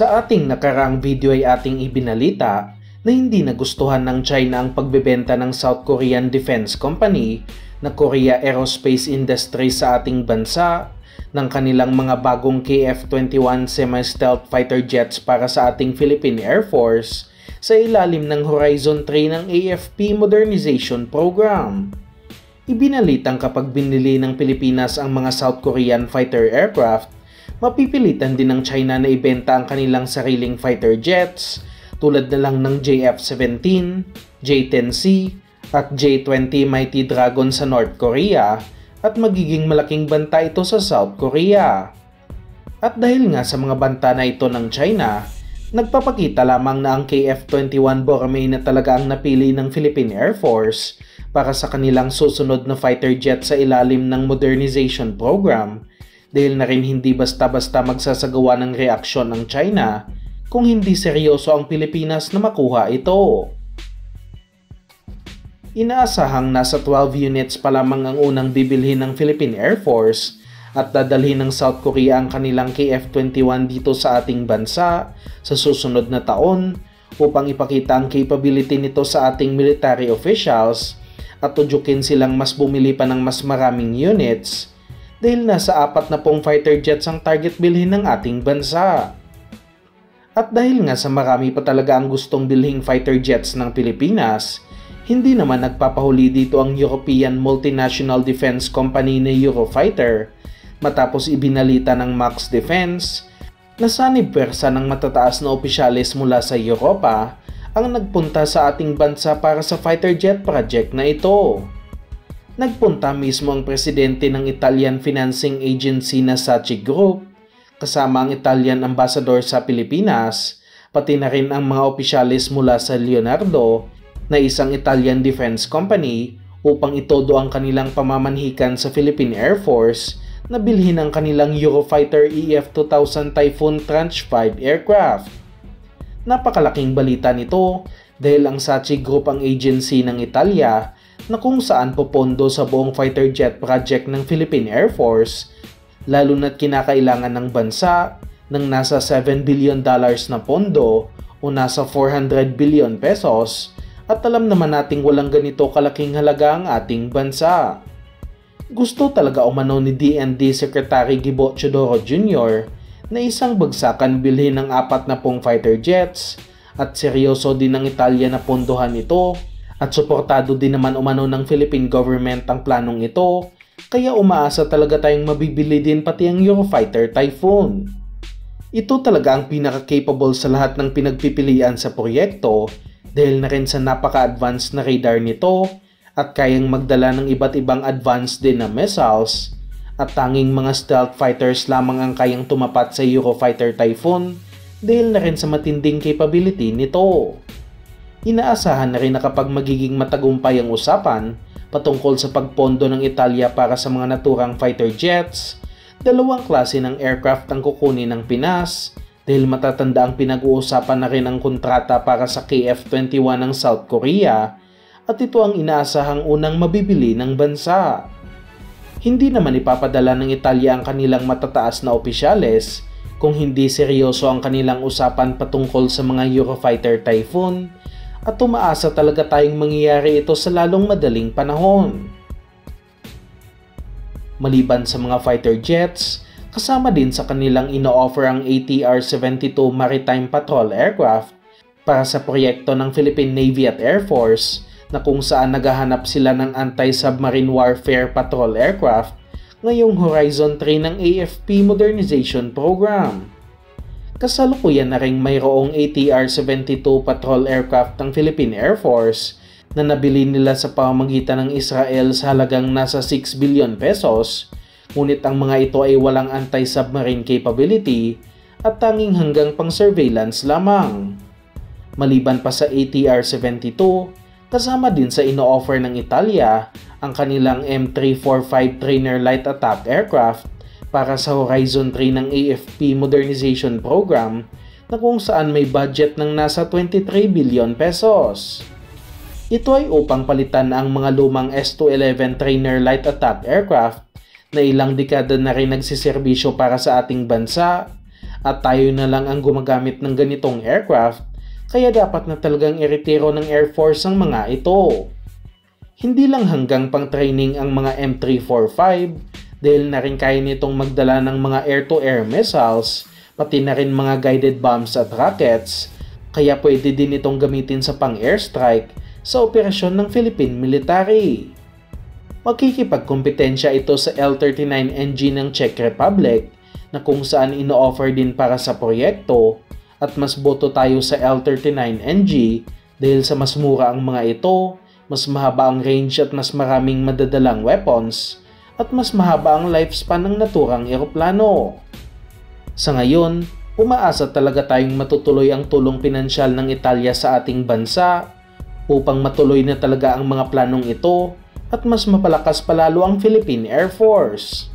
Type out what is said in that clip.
Sa ating nakaraang video ay ating ibinalita na hindi nagustuhan ng China ang pagbebenta ng South Korean Defense Company na Korea Aerospace Industry sa ating bansa ng kanilang mga bagong KF-21 semi-stealth fighter jets para sa ating Philippine Air Force sa ilalim ng Horizon 3 ng AFP Modernization Program. Ibinalitang kapag binili ng Pilipinas ang mga South Korean fighter aircraft, mapipilitan din ng China na ibenta ang kanilang sariling fighter jets tulad na lang ng JF-17, J-10C at J-20 Mighty Dragon sa North Korea at magiging malaking banta ito sa South Korea. At dahil nga sa mga banta na ito ng China, nagpapakita lamang na ang KF-21 Boracay na talaga ang napili ng Philippine Air Force para sa kanilang susunod na fighter jet sa ilalim ng modernization program dahil na rin hindi basta-basta magsasagawa ng reaksyon ng China kung hindi seryoso ang Pilipinas na makuha ito. Inaasahang nasa 12 units pa lamang ang unang bibilhin ng Philippine Air Force at dadalhin ng South Korea ang kanilang KF-21 dito sa ating bansa sa susunod na taon upang ipakita ang capability nito sa ating military officials at tudyukin silang mas bumili pa ng mas maraming units dahil nasa 40 fighter jets ang target bilhin ng ating bansa. At dahil nga sa marami pa talaga ang gustong bilhing fighter jets ng Pilipinas, hindi naman nagpapahuli dito ang European Multinational Defense Company na Eurofighter matapos ibinalita ng Max Defense na sanib pwersa ng matataas na opisyalis mula sa Europa ang nagpunta sa ating bansa para sa fighter jet project na ito. Nagpunta mismo ang presidente ng Italian financing agency na SACI Group, kasama ang Italian ambassador sa Pilipinas, pati na rin ang mga opisyalis mula sa Leonardo na isang Italian defense company upang itodo ang kanilang pamamanhikan sa Philippine Air Force na bilhin ang kanilang Eurofighter EF-2000 Typhoon Tranche 5 aircraft. Napakalaking balita nito dahil ang SACI Group ang agency ng Italia na kung saan popondo sa buong fighter jet project ng Philippine Air Force, lalo na't kinakailangan ng bansa ng nasa $7 billion na pondo o nasa 400 billion pesos at alam naman nating walang ganito kalaking halaga ang ating bansa. Gusto talaga umano ni DND Secretary Gibo Teodoro Jr. na isang bagsakan bilhin ng 40 fighter jets at seryoso din ng Italia na pondohan ito at suportado din naman umano ng Philippine government ang planong ito kaya umaasa talaga tayong mabibili din pati ang Eurofighter Typhoon. Ito talaga ang pinaka-capable sa lahat ng pinagpipilian sa proyekto dahil na rin sa napaka-advanced na radar nito at kayang magdala ng iba't ibang advanced din na missiles at tanging mga stealth fighters lamang ang kayang tumapat sa Eurofighter Typhoon dahil na rin sa matinding capability nito. Inaasahan na rin na kapag magiging matagumpay ang usapan patungkol sa pagpondo ng Italia para sa mga naturang fighter jets, dalawang klase ng aircraft ang kukunin ng Pinas dahil matatanda ang pinag-uusapan na rin ang kontrata para sa KF-21 ng South Korea at ito ang inaasahang unang mabibili ng bansa. Hindi naman ipapadala ng Italia ang kanilang matataas na opisyales kung hindi seryoso ang kanilang usapan patungkol sa mga Eurofighter Typhoon at umaasa talaga tayong mangyayari ito sa lalong madaling panahon. Maliban sa mga fighter jets, kasama din sa kanilang ino-offer ang ATR-72 Maritime Patrol Aircraft para sa proyekto ng Philippine Navy at Air Force na kung saan naghahanap sila ng anti-submarine warfare patrol aircraft ngayong Horizon 3 ng AFP Modernization Program. Kasalukuyan na ring mayroong ATR-72 patrol aircraft ng Philippine Air Force na nabili nila sa pamamagitan ng Israel sa halagang nasa 6 billion pesos, ngunit ang mga ito ay walang anti-submarine capability at tanging hanggang pang-surveillance lamang. Maliban pa sa ATR-72, kasama din sa ino-offer ng Italia ang kanilang M345 Trainer Light Attack Aircraft para sa Horizon 3 ng AFP Modernization Program na kung saan may budget ng nasa 23 billion pesos. Ito ay upang palitan ang mga lumang S-211 Trainer Light Attack Aircraft na ilang dekada na rin nagsiserbisyo para sa ating bansa at tayo na lang ang gumagamit ng ganitong aircraft, kaya dapat na talagang iretiro ng Air Force ang mga ito. Hindi lang hanggang pang training ang mga M345 dahil na rin kaya nitong magdala ng mga air-to-air missiles, pati na rin mga guided bombs at rockets, kaya pwede din itong gamitin sa pang-airstrike sa operasyon ng Philippine military. Makikipagkompetensya ito sa L-39NG ng Czech Republic na kung saan ino-offer din para sa proyekto, at mas boto tayo sa L-39NG dahil sa mas mura ang mga ito, mas mahaba ang range at mas maraming madadalang weapons, at mas mahaba ang lifespan ng naturang eroplano. Sa ngayon, umaasa talaga tayong matutuloy ang tulong pinansyal ng Italia sa ating bansa upang matuloy na talaga ang mga planong ito at mas mapalakas palalo ang Philippine Air Force.